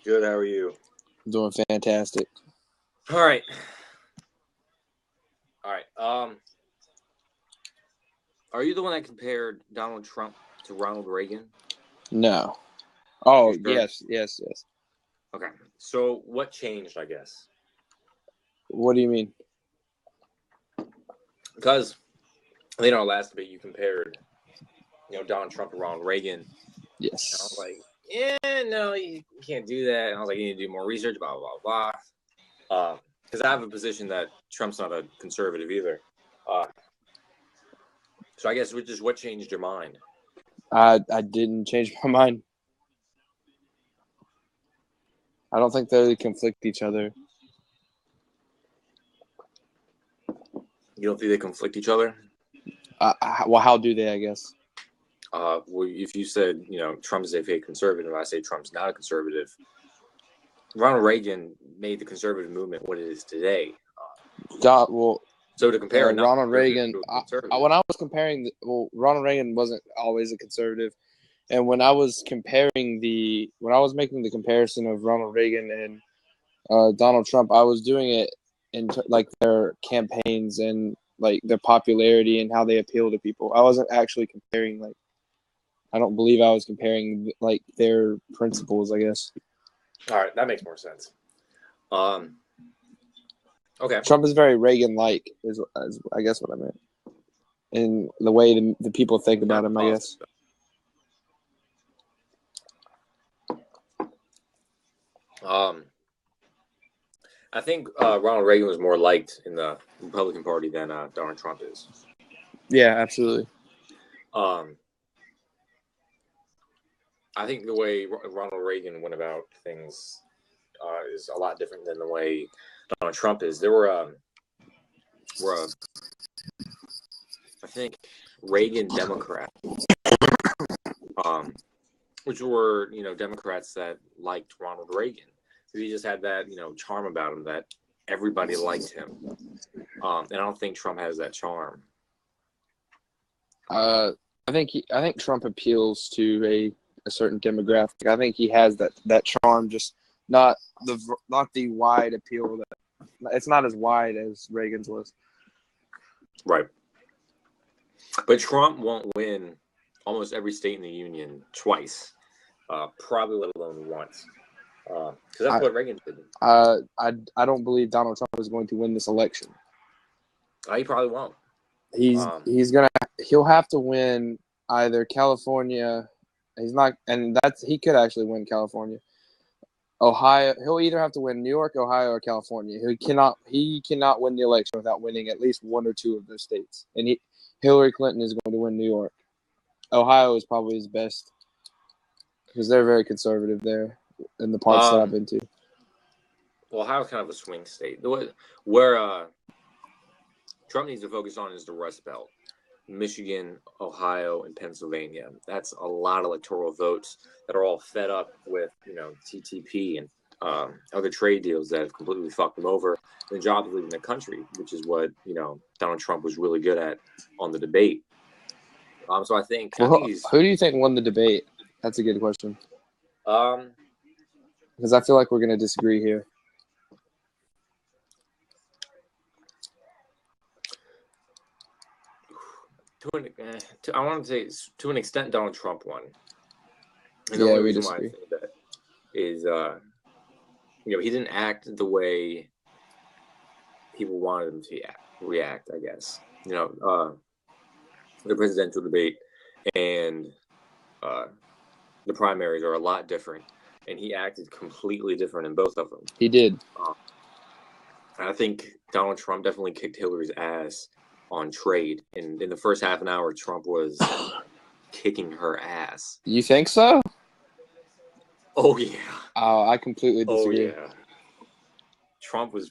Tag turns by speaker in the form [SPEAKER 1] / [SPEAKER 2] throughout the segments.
[SPEAKER 1] Good. How are you?
[SPEAKER 2] Doing fantastic.
[SPEAKER 1] All right. All right. Are you the one that compared Donald Trump to Ronald Reagan?
[SPEAKER 2] No. Oh,
[SPEAKER 1] You sure?
[SPEAKER 2] yes.
[SPEAKER 1] Okay. So what changed? I guess
[SPEAKER 2] What do you mean?
[SPEAKER 1] because I think our last debate you compared, Donald Trump to Ronald Reagan. And I was
[SPEAKER 2] Yes.
[SPEAKER 1] like, yeah, no, you can't do that. And I was like, you need to do more research. Blah blah blah. Because I have a position that Trump's not a conservative either. So I guess what changed your mind?
[SPEAKER 2] I didn't change my mind. I don't think they conflict each other.
[SPEAKER 1] You don't think they conflict each other?
[SPEAKER 2] Well, how do they? I guess.
[SPEAKER 1] Well, if you said, Trump is a fake conservative, I say Trump's not a conservative. Ronald Reagan made the conservative movement what it is today. So to compare
[SPEAKER 2] Ronald Reagan, when I was comparing, Ronald Reagan wasn't always a conservative, and when I was making the comparison of Ronald Reagan and Donald Trump, I was doing it in their campaigns and like their popularity and how they appeal to people. I wasn't actually comparing I don't believe I was comparing their principles, I guess.
[SPEAKER 1] All right, that makes more sense. Okay.
[SPEAKER 2] Trump is very Reagan-like, is I guess what I meant, in the way the people think about him, I guess.
[SPEAKER 1] I think Ronald Reagan was more liked in the Republican Party than Donald Trump is.
[SPEAKER 2] Yeah, absolutely.
[SPEAKER 1] I think the way Ronald Reagan went about things is a lot different than the way Donald Trump is. There were I think Reagan Democrats, which were Democrats that liked Ronald Reagan. So he just had that charm about him that everybody liked him, and I don't think Trump has that charm.
[SPEAKER 2] I think Trump appeals to a certain demographic. I think he has that charm, just not the wide appeal. It's not as wide as Reagan's was.
[SPEAKER 1] Right. But Trump won't win almost every state in the union twice, probably let alone once. Because that's what Reagan did.
[SPEAKER 2] I don't believe Donald Trump is going to win this election.
[SPEAKER 1] He probably won't.
[SPEAKER 2] He'll have to win either California. He's not, and he could actually win California. Ohio, he'll either have to win New York, Ohio, or California. He cannot win the election without winning at least one or two of those states. And Hillary Clinton is going to win New York. Ohio is probably his best because they're very conservative there in the parts that I've been to.
[SPEAKER 1] Well, Ohio's kind of a swing state. Where Trump needs to focus on is the Rust Belt. Michigan, Ohio, and Pennsylvania. That's a lot of electoral votes that are all fed up with, TTP and other trade deals that have completely fucked them over. And the jobs leaving the country, which is what, Donald Trump was really good at on the debate. So I think
[SPEAKER 2] who do you think won the debate? That's a good question. Because I feel like we're going to disagree here.
[SPEAKER 1] I want to say to an extent Donald Trump won. And
[SPEAKER 2] the
[SPEAKER 1] only reason why I think that is, he didn't act the way people wanted him to react, I guess. The presidential debate and the primaries are a lot different, and he acted completely different in both of them.
[SPEAKER 2] He did.
[SPEAKER 1] I think Donald Trump definitely kicked Hillary's ass on trade, and in the first half an hour, Trump was kicking her ass.
[SPEAKER 2] You think so?
[SPEAKER 1] Oh yeah.
[SPEAKER 2] Oh, I completely disagree.
[SPEAKER 1] Oh yeah. Trump was.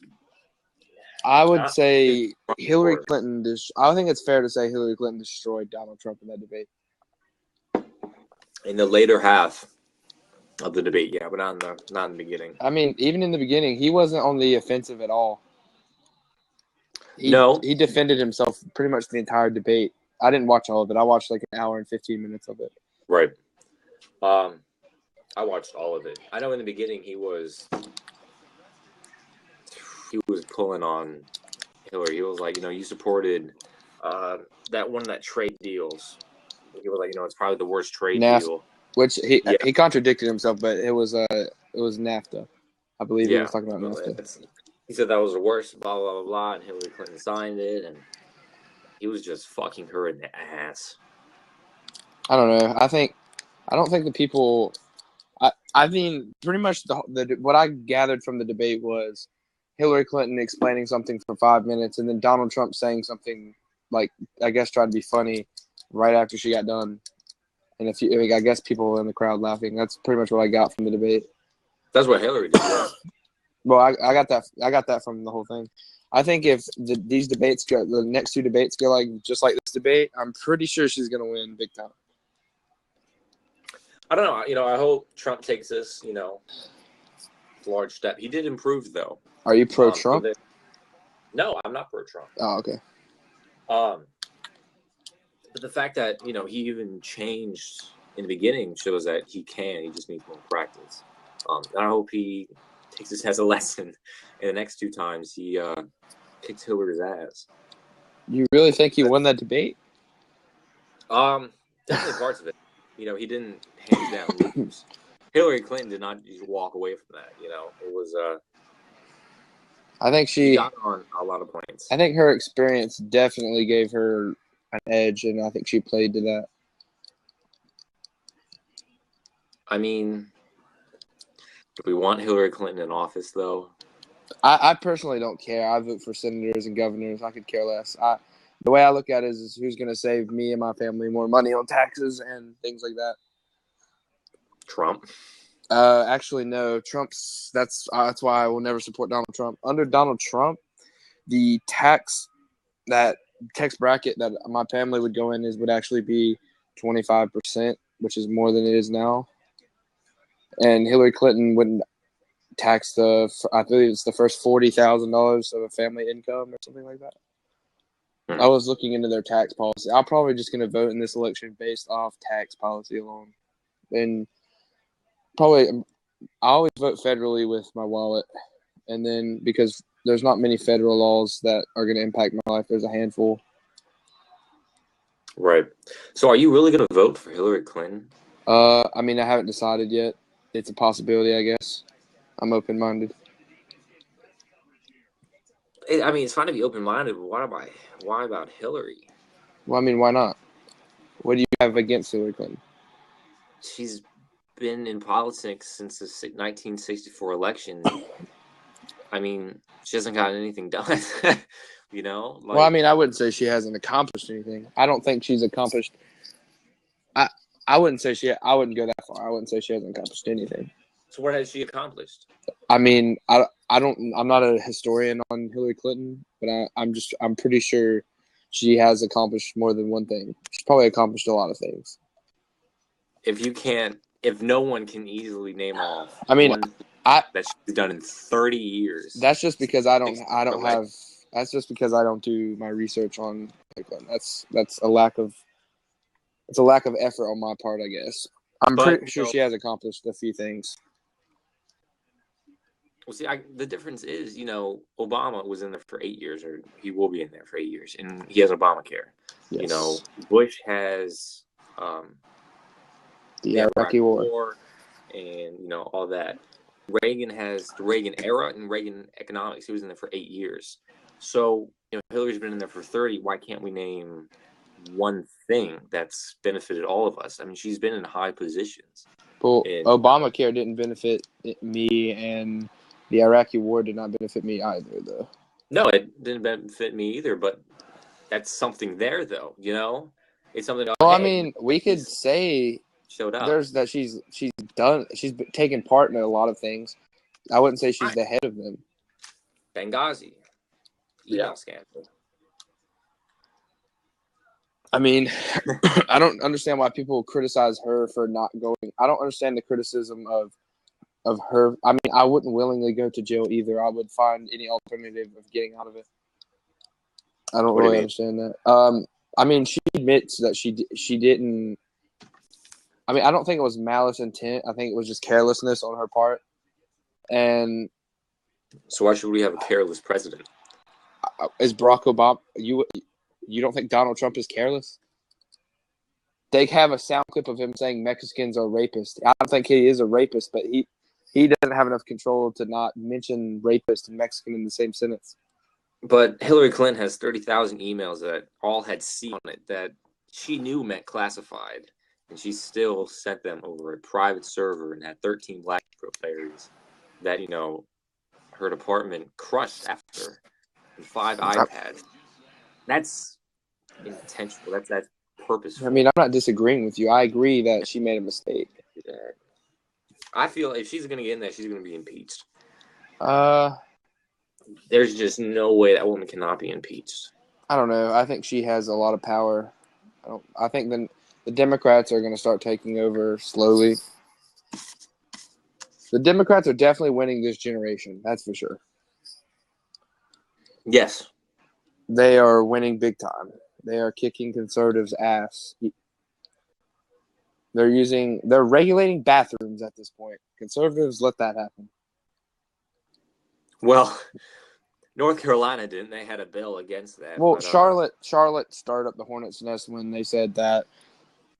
[SPEAKER 2] I would say Hillary Clinton. I think it's fair to say Hillary Clinton destroyed Donald Trump in that debate.
[SPEAKER 1] In the later half of the debate, yeah, but not in the beginning.
[SPEAKER 2] I mean, even in the beginning, he wasn't on the offensive at all. He defended himself pretty much the entire debate. I didn't watch all of it. I watched like an hour and 15 minutes of it.
[SPEAKER 1] Right. I watched all of it. I know in the beginning he was pulling on Hillary. He was like, you supported that one of that trade deals. He was like, it's probably the worst trade deal.
[SPEAKER 2] Which he contradicted himself, but it was NAFTA. I believe he was talking about NAFTA.
[SPEAKER 1] He said that was the worst, blah, blah, blah, blah, and Hillary Clinton signed it, and he was just fucking her in the ass.
[SPEAKER 2] I don't know. I don't think the people. I mean, pretty much what I gathered from the debate was Hillary Clinton explaining something for 5 minutes, and then Donald Trump saying something like, I guess, trying to be funny right after she got done, and I guess people in the crowd laughing. That's pretty much what I got from the debate.
[SPEAKER 1] That's what Hillary did.
[SPEAKER 2] Well, I got that. I got that from the whole thing. I think if these debates go, the next two debates go just like this debate, I'm pretty sure she's gonna win big time.
[SPEAKER 1] I don't know. I hope Trump takes this, large step. He did improve, though.
[SPEAKER 2] Are you pro-Trump?
[SPEAKER 1] No, I'm not pro-Trump.
[SPEAKER 2] Oh, okay.
[SPEAKER 1] But the fact that, he even changed in the beginning shows that he can. He just needs more practice. And I hope he takes this as a lesson. And the next two times he kicks Hillary's ass.
[SPEAKER 2] You really think he won that debate?
[SPEAKER 1] Definitely parts of it. He didn't hands down lose. Hillary Clinton did not just walk away from that. It was.
[SPEAKER 2] I think
[SPEAKER 1] she got on a lot of points.
[SPEAKER 2] I think her experience definitely gave her an edge, and I think she played to that.
[SPEAKER 1] I mean, do we want Hillary Clinton in office, though?
[SPEAKER 2] I personally don't care. I vote for senators and governors. I could care less. The way I look at it is who's going to save me and my family more money on taxes and things like that.
[SPEAKER 1] Trump?
[SPEAKER 2] Actually, no. Trump's. That's why I will never support Donald Trump. Under Donald Trump, the tax bracket that my family would go in would actually be 25%, which is more than it is now. And Hillary Clinton wouldn't tax I believe it's the first $40,000 of a family income or something like that. I was looking into their tax policy. I'm probably just going to vote in this election based off tax policy alone. And probably I always vote federally with my wallet. And then because there's not many federal laws that are going to impact my life, there's a handful.
[SPEAKER 1] Right. So are you really going to vote for Hillary Clinton?
[SPEAKER 2] I mean, I haven't decided yet. It's a possibility, I guess. I'm open-minded.
[SPEAKER 1] I mean, it's fine to be open-minded, but why about Hillary?
[SPEAKER 2] Well, I mean, why not? What do you have against Hillary Clinton?
[SPEAKER 1] She's been in politics since the 1964 election. I mean, she hasn't gotten anything done. Well,
[SPEAKER 2] I mean, I wouldn't say she hasn't accomplished anything. I don't think she's accomplished. I wouldn't say I wouldn't go that far. I wouldn't say she hasn't accomplished anything.
[SPEAKER 1] So what has she accomplished?
[SPEAKER 2] I mean, I'm not a historian on Hillary Clinton, but I'm pretty sure she has accomplished more than one thing. She's probably accomplished a lot of things.
[SPEAKER 1] If no one can easily name off,
[SPEAKER 2] I mean,
[SPEAKER 1] that she's done in 30 years.
[SPEAKER 2] That's just because that's just because I don't do my research on Hillary Clinton. That's a lack of effort on my part, I guess. I'm pretty sure she has accomplished a few things.
[SPEAKER 1] Well, see, the difference is, Obama was in there for 8 years, or he will be in there for 8 years, and he has Obamacare. Yes. Bush has
[SPEAKER 2] the Iraqi War,
[SPEAKER 1] and all that. Reagan has the Reagan era and Reagan economics. He was in there for 8 years. So, Hillary's been in there for 30. Why can't we name one thing that's benefited all of us? I mean, she's been in high positions.
[SPEAKER 2] Well, Obamacare didn't benefit me, and the Iraqi War did not benefit me either, though.
[SPEAKER 1] No, it didn't benefit me either, but that's something there, though, It's something.
[SPEAKER 2] Well, I mean, we could say
[SPEAKER 1] showed up.
[SPEAKER 2] There's that she's taken part in a lot of things. I wouldn't say she's the head of them.
[SPEAKER 1] Benghazi. Email scandal.
[SPEAKER 2] I mean, I don't understand why people criticize her for not going. I don't understand the criticism of her. I mean, I wouldn't willingly go to jail either. I would find any alternative of getting out of it. I don't really understand that. I mean, she admits that she didn't. I mean, I don't think it was malice intent. I think it was just carelessness on her part. And
[SPEAKER 1] so why should we have a careless president?
[SPEAKER 2] Is Barack Obama you don't think Donald Trump is careless? They have a sound clip of him saying Mexicans are rapists. I don't think he is a rapist, but he doesn't have enough control to not mention rapist and Mexican in the same sentence.
[SPEAKER 1] But Hillary Clinton has 30,000 emails that all had C on it that she knew meant classified, and she still sent them over a private server and had 13 black players that, her department crushed after, and 5 iPads. That's intentional. That's purposeful.
[SPEAKER 2] I mean, I'm not disagreeing with you. I agree that she made a mistake.
[SPEAKER 1] I feel if she's going to get in there, she's going to be impeached. There's just no way that woman cannot be impeached.
[SPEAKER 2] I don't know. I think she has a lot of power. I think the Democrats are going to start taking over slowly. The Democrats are definitely winning this generation. That's for sure.
[SPEAKER 1] Yes.
[SPEAKER 2] They are winning big time. They are kicking conservatives' ass. They're regulating bathrooms at this point. Conservatives let that happen.
[SPEAKER 1] Well, North Carolina didn't. They had a bill against that.
[SPEAKER 2] Well, but, Charlotte started up the hornet's nest when they said that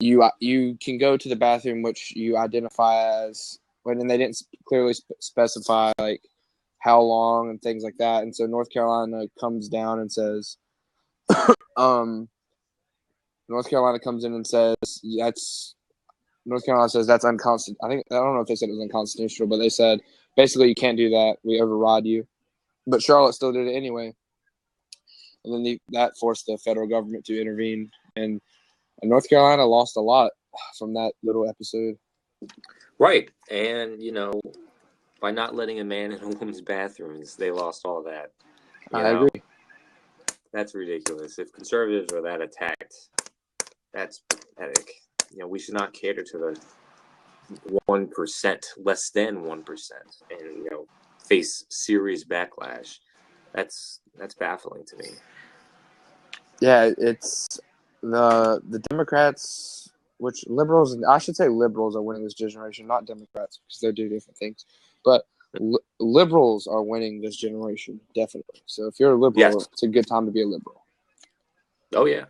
[SPEAKER 2] you can go to the bathroom which you identify as, and they didn't clearly specify like how long and things like that. And so North Carolina comes down and says, North Carolina comes in and says that's unconstitutional. I don't know if they said it was unconstitutional, but they said basically you can't do that. We override you. But Charlotte still did it anyway. And then that forced the federal government to intervene. And North Carolina lost a lot from that little episode.
[SPEAKER 1] Right. And, by not letting a man in a woman's bathrooms, they lost all that.
[SPEAKER 2] I agree.
[SPEAKER 1] That's ridiculous. If conservatives are that attacked, that's pathetic. We should not cater to the 1%, less than 1%, and, face serious backlash. That's baffling to me.
[SPEAKER 2] Yeah, it's the Democrats, which liberals, I should say liberals are winning this generation, not Democrats, because they do different things. But liberals are winning this generation, definitely. So if you're a liberal, It's a good time to be a liberal.
[SPEAKER 1] Oh yeah.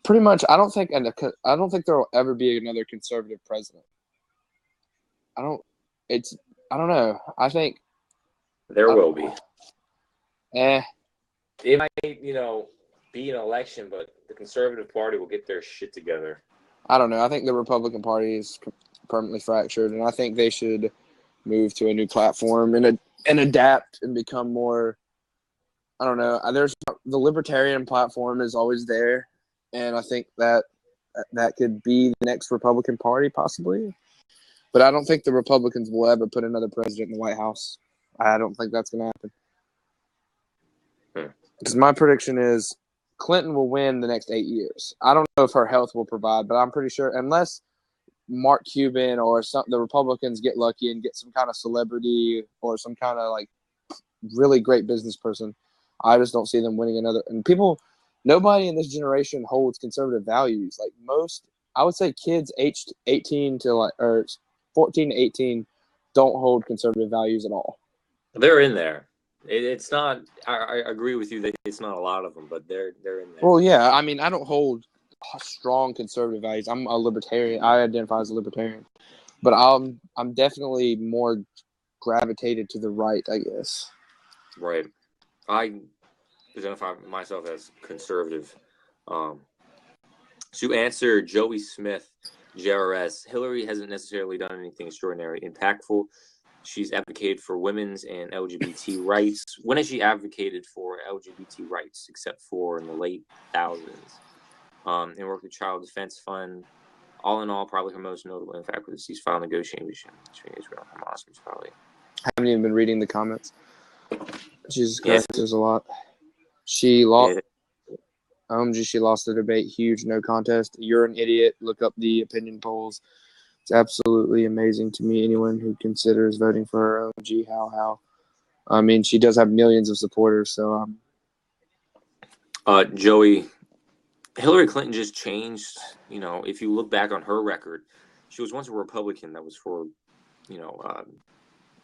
[SPEAKER 2] Pretty much, I don't think there will ever be another conservative president. I don't know. I think
[SPEAKER 1] there will be.
[SPEAKER 2] It
[SPEAKER 1] might, be an election, but the Conservative Party will get their shit together.
[SPEAKER 2] I don't know. I think the Republican Party is permanently fractured, and I think they should move to a new platform and adapt and become more. I don't know. The libertarian platform is always there, and I think that could be the next Republican Party possibly. But I don't think the Republicans will ever put another president in the White House. I don't think that's going to happen. Because my prediction is Clinton will win the next 8 years. I don't know if her health will provide, but I'm pretty sure unless Mark Cuban or the Republicans get lucky and get some kind of celebrity or some kind of like really great business person, I just don't see them winning another. And nobody in this generation holds conservative values. Like I would say kids aged 18 to or 14 to 18 don't hold conservative values at all.
[SPEAKER 1] They're in there. It's not. I agree with you that it's not a lot of them, but they're in there.
[SPEAKER 2] Well, yeah. I mean, I don't hold strong conservative values. I'm a libertarian. I identify as a libertarian, but I'm definitely more gravitated to the right, I guess.
[SPEAKER 1] Right. I identify myself as conservative. To answer Joey Smith, JRS, Hillary hasn't necessarily done anything extraordinary, impactful. She's advocated for women's and LGBT rights. When has she advocated for LGBT rights, except for in the late 2000s? And worked with Child Defense Fund. All in all, probably her most notable impact was the ceasefire negotiation between Israel and Hamas, which probably.
[SPEAKER 2] I haven't even been reading the comments. Jesus Christ, there's a lot. She lost. She lost the debate. Huge no contest. You're an idiot. Look up the opinion polls. It's absolutely amazing to me. Anyone who considers voting for her, OMG, how? I mean, she does have millions of supporters, so.
[SPEAKER 1] Joey, Hillary Clinton just changed. You know, if you look back on her record, she was once a Republican that was for, you know,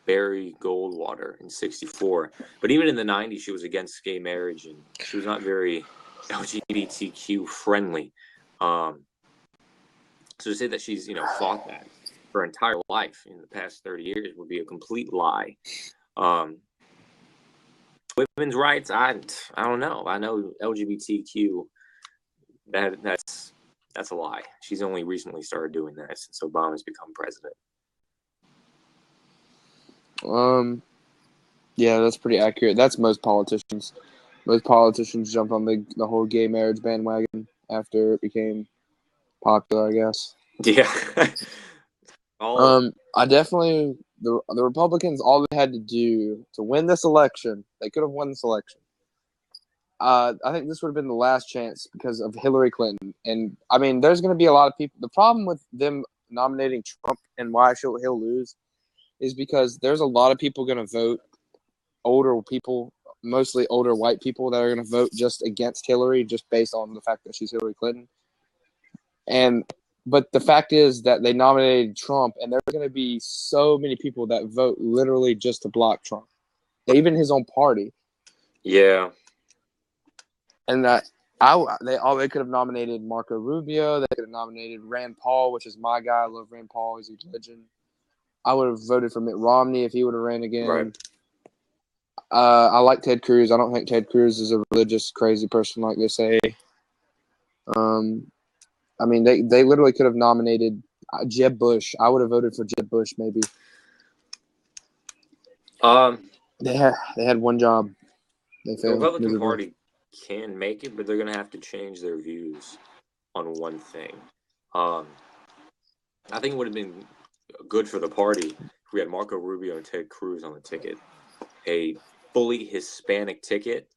[SPEAKER 1] Barry Goldwater in '64. But even in the '90s, she was against gay marriage, and she was not very LGBTQ friendly. So to say that she's, you know, fought that her entire life in the past 30 years would be a complete lie. Women's rights, I don't know. I know LGBTQ, that's a lie. She's only recently started doing that since Obama's become president.
[SPEAKER 2] Yeah, that's pretty accurate. That's most politicians. Most politicians jumped on the whole gay marriage bandwagon after it became popular, I guess.
[SPEAKER 1] Yeah.
[SPEAKER 2] I definitely the Republicans, all they had to do to win this election, they could have won this election. I think this would have been the last chance because of Hillary Clinton. And I mean, there's going to be a lot of people. The problem with them nominating Trump and why he'll lose is because there's a lot of people going to vote, older people, mostly older white people, that are going to vote just against Hillary just based on the fact that she's Hillary Clinton. But the fact is that they nominated Trump, and there are going to be so many people that vote literally just to block Trump, even his own party.
[SPEAKER 1] Yeah.
[SPEAKER 2] And they could have nominated Marco Rubio. They could have nominated Rand Paul, which is my guy. I love Rand Paul. He's a legend. I would have voted for Mitt Romney if he would have ran again.
[SPEAKER 1] Right.
[SPEAKER 2] I like Ted Cruz. I don't think Ted Cruz is a religious, crazy person like they say. I mean, they literally could have nominated Jeb Bush. I would have voted for Jeb Bush, maybe. They had one job. They failed.
[SPEAKER 1] The Republican Party can make it, but they're going to have to change their views on one thing. I think it would have been good for the party if we had Marco Rubio and Ted Cruz on the ticket. A fully Hispanic ticket,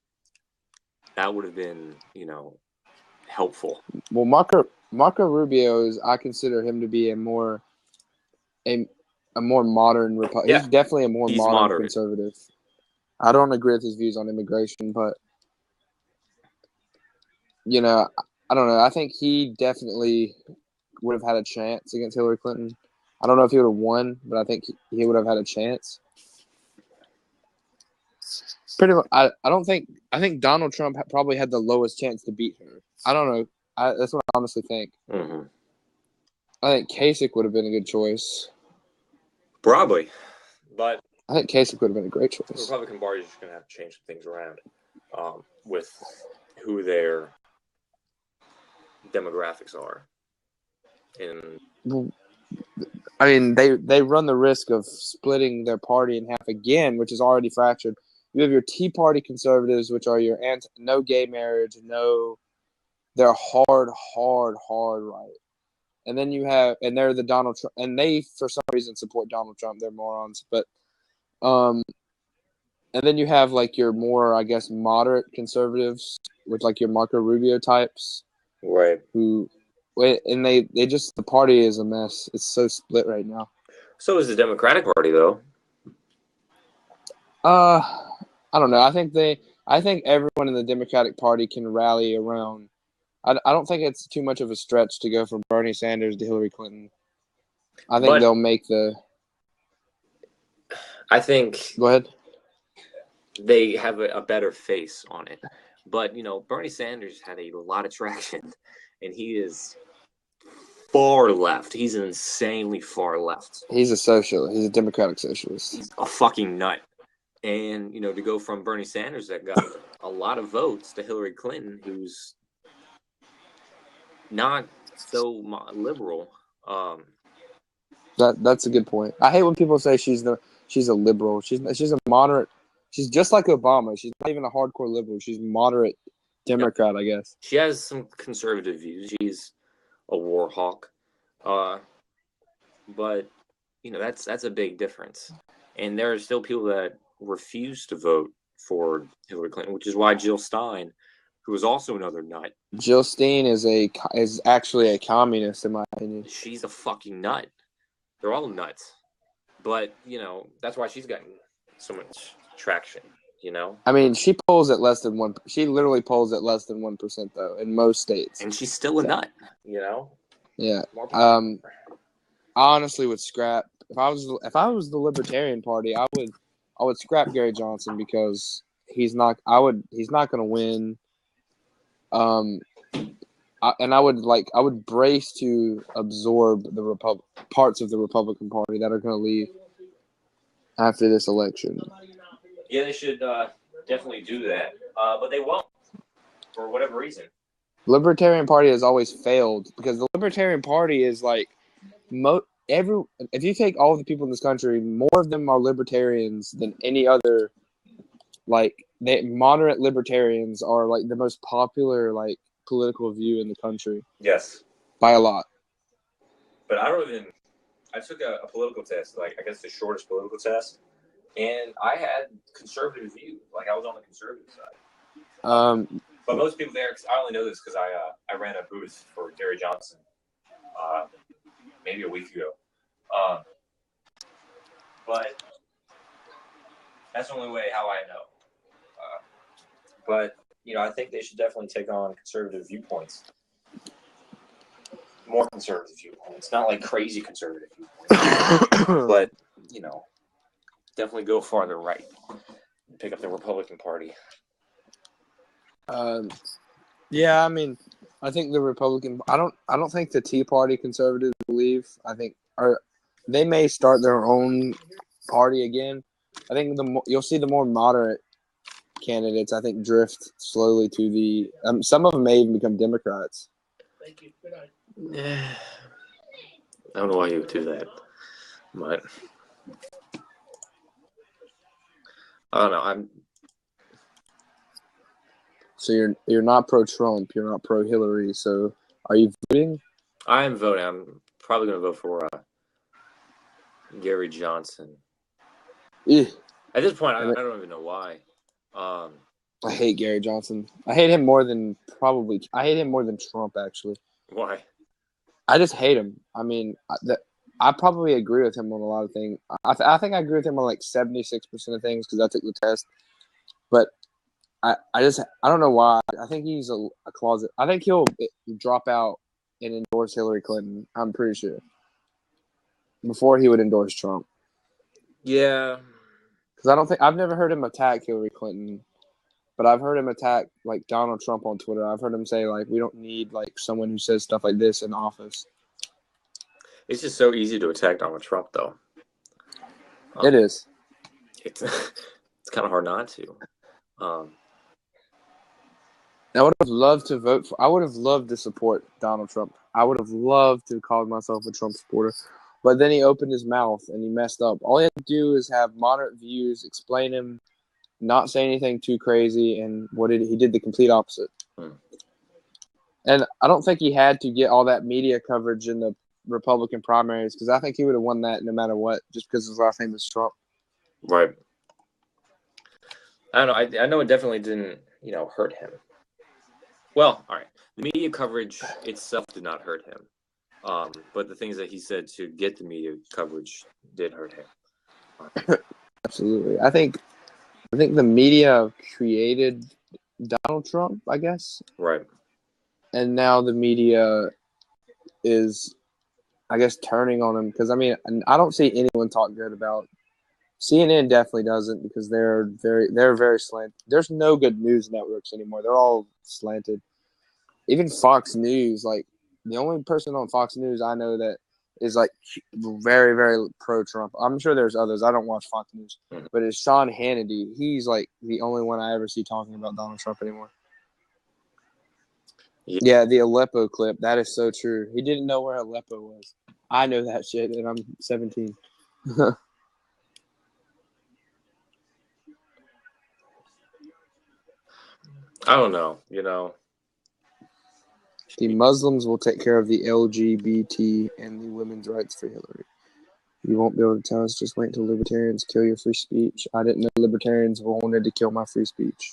[SPEAKER 1] that would have been, you know, helpful.
[SPEAKER 2] Well, Marco Rubio I consider him to be a more modern Republican.
[SPEAKER 1] Yeah,
[SPEAKER 2] he's definitely a more modern
[SPEAKER 1] moderate.
[SPEAKER 2] Conservative. I don't agree with his views on immigration, but you know, I don't know. I think he definitely would have had a chance against Hillary Clinton. I don't know if he would have won, but I think he would have had a chance. Pretty much, I think Donald Trump probably had the lowest chance to beat her. I don't know. That's what I honestly think.
[SPEAKER 1] Mm-hmm.
[SPEAKER 2] I think Kasich would have been a good choice.
[SPEAKER 1] Probably, but
[SPEAKER 2] I think Kasich would have been a great choice.
[SPEAKER 1] The Republican Party is just going to have to change some things around with who their demographics are.
[SPEAKER 2] I mean, they run the risk of splitting their party in half again, which is already fractured. You have your Tea Party conservatives, which are your no gay marriage, they're hard right. And then and they're the Donald Trump, and they for some reason support Donald Trump. They're morons, but and then you have like your more, I guess, moderate conservatives with like your Marco Rubio types,
[SPEAKER 1] right?
[SPEAKER 2] And they just, the party is a mess. It's so split right now.
[SPEAKER 1] So is the Democratic Party, though.
[SPEAKER 2] I don't know. I think everyone in the Democratic Party can rally around. I don't think it's too much of a stretch to go from Bernie Sanders to Hillary Clinton. I think they'll make the.
[SPEAKER 1] I think.
[SPEAKER 2] Go ahead.
[SPEAKER 1] They have a better face on it, but you know, Bernie Sanders had a lot of traction, and he is far left. He's an insanely far left.
[SPEAKER 2] He's a socialist. He's a democratic socialist.
[SPEAKER 1] He's a fucking nut. And, you know, to go from Bernie Sanders that got a lot of votes to Hillary Clinton, who's not so liberal.
[SPEAKER 2] That's a good point. I hate when people say she's a liberal. She's a moderate. She's just like Obama. She's not even a hardcore liberal. She's moderate Democrat, I guess.
[SPEAKER 1] She has some conservative views. She's a war hawk. But, you know, that's a big difference. And there are still people that refuse to vote for Hillary Clinton, which is why Jill Stein, who is also another nut.
[SPEAKER 2] Jill Stein is actually a communist, in my opinion.
[SPEAKER 1] She's a fucking nut. They're all nuts. But, you know, that's why she's gotten so much traction You know.
[SPEAKER 2] I mean, she polls at less than 1%. She literally polls at less than 1% though in most states.
[SPEAKER 1] And she's still a nut. You know.
[SPEAKER 2] Yeah. I honestly would scrap if I was the Libertarian Party. I would scrap Gary Johnson because he's not going to win. And I would brace to absorb the parts of the Republican Party that are going to leave after this election.
[SPEAKER 1] Yeah, they should definitely do that, but they won't for whatever reason.
[SPEAKER 2] Libertarian Party has always failed because the Libertarian Party is like if you take all the people in this country, more of them are libertarians than any other. Like moderate libertarians are like the most popular like political view in the country.
[SPEAKER 1] Yes,
[SPEAKER 2] by a lot.
[SPEAKER 1] But I took a political test, like I guess the shortest political test, and I had conservative views. Like I was on the conservative side. But most people there, I only know this because I ran a booth for Gary Johnson maybe a week ago. But that's the only way how I know. But, I think they should definitely take on conservative viewpoints. More conservative viewpoints. Not like crazy conservative viewpoints. But, definitely go farther right. Pick up the Republican Party.
[SPEAKER 2] Yeah, I mean, I think the Republican. I don't think the Tea Party conservatives will leave. I think they may start their own party again. I think you'll see the more moderate candidates. I think drift slowly to the. Some of them may even become Democrats.
[SPEAKER 1] Thank you. Yeah. I don't know why you would do that, but I don't know.
[SPEAKER 2] So you're not pro-Trump, you're not pro-Hillary. So are you voting?
[SPEAKER 1] I am voting. I'm probably going to vote for Gary Johnson.
[SPEAKER 2] Yeah.
[SPEAKER 1] At this point, I don't even know why.
[SPEAKER 2] I hate Gary Johnson. I hate him more than Trump, actually.
[SPEAKER 1] Why?
[SPEAKER 2] I just hate him. I mean, I probably agree with him on a lot of things. I think I agree with him on like 76% of things because I took the test. But I don't know why. I think he's a closet. I think he'll drop out and endorse Hillary Clinton. I'm pretty sure. Before he would endorse Trump.
[SPEAKER 1] Yeah.
[SPEAKER 2] Because I've never heard him attack Hillary Clinton, but I've heard him attack like Donald Trump on Twitter. I've heard him say like, we don't need like someone who says stuff like this in office.
[SPEAKER 1] It's just so easy to attack Donald Trump, though.
[SPEAKER 2] It is.
[SPEAKER 1] It's kind of hard not to.
[SPEAKER 2] I would have loved to vote for. I would have loved to support Donald Trump. I would have loved to call myself a Trump supporter. But then he opened his mouth and he messed up. All he had to do is have moderate views, explain him, not say anything too crazy, and he did the complete opposite. And I don't think he had to get all that media coverage in the Republican primaries because I think he would have won that no matter what, just because his last name is Trump.
[SPEAKER 1] Right. I don't know. I know it definitely didn't, hurt him. Well, all right. The media coverage itself did not hurt him. But the things that he said to get the media coverage did hurt him.
[SPEAKER 2] Absolutely. I think the media created Donald Trump, I guess.
[SPEAKER 1] Right.
[SPEAKER 2] And now the media is, I guess, turning on him because, I mean, I don't see anyone talk good about CNN. Definitely doesn't because they're very slanted. There's no good news networks anymore. They're all slanted. Even Fox News, like the only person on Fox News I know that is like very, very pro-Trump. I'm sure there's others. I don't watch Fox News, but it's Sean Hannity. He's like the only one I ever see talking about Donald Trump anymore. Yeah, the Aleppo clip. That is so true. He didn't know where Aleppo was. I know that shit, and I'm 17.
[SPEAKER 1] I don't know,
[SPEAKER 2] The Muslims will take care of the LGBT and the women's rights for Hillary. You won't be able to tell us. Just wait until libertarians kill your free speech. I didn't know libertarians wanted to kill my free speech.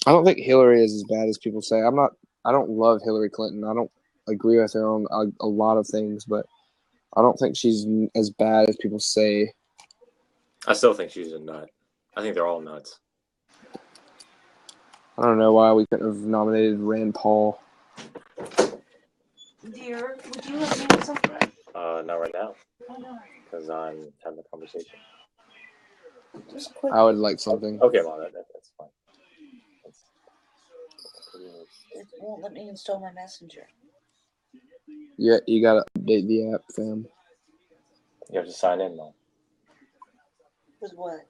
[SPEAKER 2] I don't think Hillary is as bad as people say. I don't love Hillary Clinton. I don't agree with her on a lot of things, but I don't think she's as bad as people say.
[SPEAKER 1] I still think she's a nut. I think they're all nuts.
[SPEAKER 2] I don't know why we couldn't have nominated Rand Paul.
[SPEAKER 3] Dear, would you let me have something?
[SPEAKER 1] Not right now.
[SPEAKER 3] Oh, no.
[SPEAKER 1] Because I'm having a conversation.
[SPEAKER 3] Just quick.
[SPEAKER 2] I would like something.
[SPEAKER 1] Okay, Mom, that's fine.
[SPEAKER 3] It won't let me install my messenger.
[SPEAKER 2] Yeah, you gotta update the app, fam.
[SPEAKER 1] You have to sign in, Mom.
[SPEAKER 3] With what?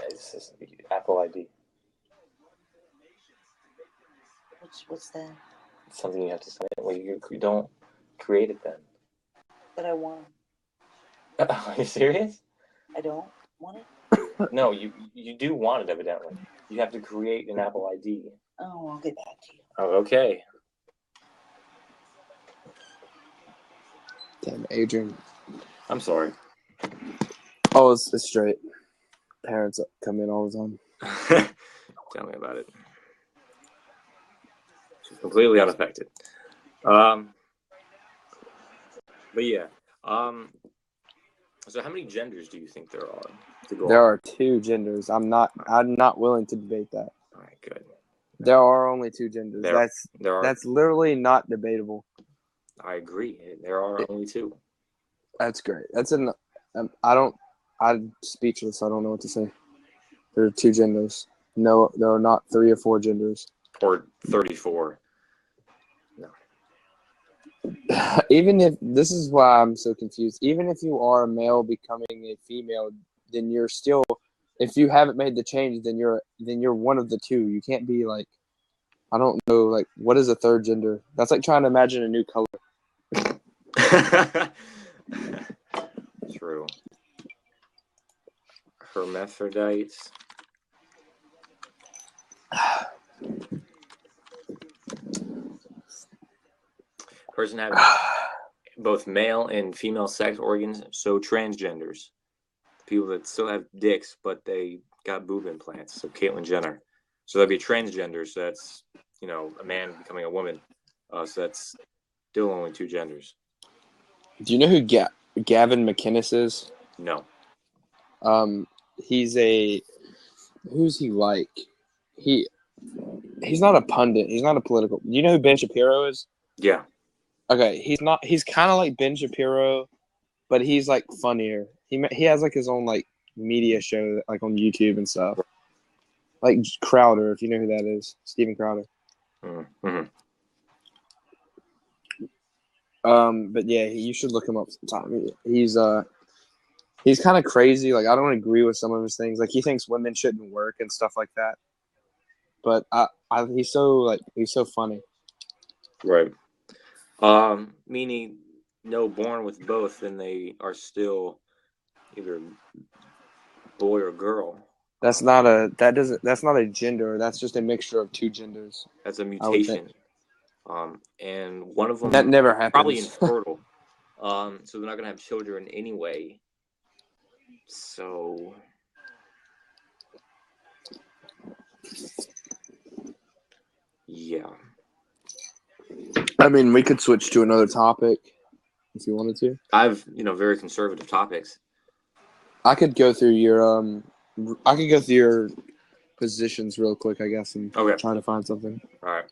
[SPEAKER 1] It's just Apple ID.
[SPEAKER 3] What's that?
[SPEAKER 1] It's something you have to sign in. Well, you don't create it then.
[SPEAKER 3] That I want.
[SPEAKER 1] Are you serious?
[SPEAKER 3] I don't want it?
[SPEAKER 1] No, you do want it, evidently. You have to create an Apple ID.
[SPEAKER 3] Oh, I'll get back to you.
[SPEAKER 1] Oh, okay.
[SPEAKER 2] Damn, Adrian.
[SPEAKER 1] I'm sorry.
[SPEAKER 2] Oh, it's straight. Parents come in all the time.
[SPEAKER 1] Tell me about it. She's completely unaffected. But yeah. So how many genders do you think there are?
[SPEAKER 2] There are 2 genders. I'm not willing to debate that.
[SPEAKER 1] All right, good.
[SPEAKER 2] There are only 2 genders. That's literally not debatable.
[SPEAKER 1] I agree. There are only 2.
[SPEAKER 2] That's great. I'm speechless. I don't know what to say. There are 2 genders. No, there are not 3 or 4 genders.
[SPEAKER 1] Or 34. No.
[SPEAKER 2] Even if this is why I'm so confused. Even if you are a male becoming a female, then you're still. If you haven't made the change, then you're one of the 2. You can't be like, I don't know, like what is a 3rd gender? That's like trying to imagine a new color.
[SPEAKER 1] True. Hermaphrodites. Person having both male and female sex organs, so transgenders. People that still have dicks, but they got boob implants. So Caitlyn Jenner. So that'd be transgender. So that's, a man becoming a woman. So that's still only 2 genders.
[SPEAKER 2] Do you know who Gavin McInnes is?
[SPEAKER 1] No.
[SPEAKER 2] Who's he like? He's not a pundit. He's not a political. Do you know who Ben Shapiro is?
[SPEAKER 1] Yeah.
[SPEAKER 2] Okay, he's not. He's kind of like Ben Shapiro, but he's like funnier. He has like his own like media show like on YouTube and stuff. Like Crowder, if you know who that is, Steven Crowder.
[SPEAKER 1] Mm-hmm.
[SPEAKER 2] But yeah, you should look him up sometime. He's kind of crazy. Like I don't agree with some of his things. Like he thinks women shouldn't work and stuff like that. But he's so funny.
[SPEAKER 1] Right. Meaning, born with both, then they are still either boy or girl.
[SPEAKER 2] That's not a gender. That's just a mixture of 2 genders.
[SPEAKER 1] That's a mutation. And one of them
[SPEAKER 2] that never happens.
[SPEAKER 1] Probably infertile. So they're not gonna have children anyway. So yeah.
[SPEAKER 2] I mean, we could switch to another topic if you wanted to.
[SPEAKER 1] I've very conservative topics.
[SPEAKER 2] I could go through your positions real quick, I guess, and try to find something.
[SPEAKER 1] All right.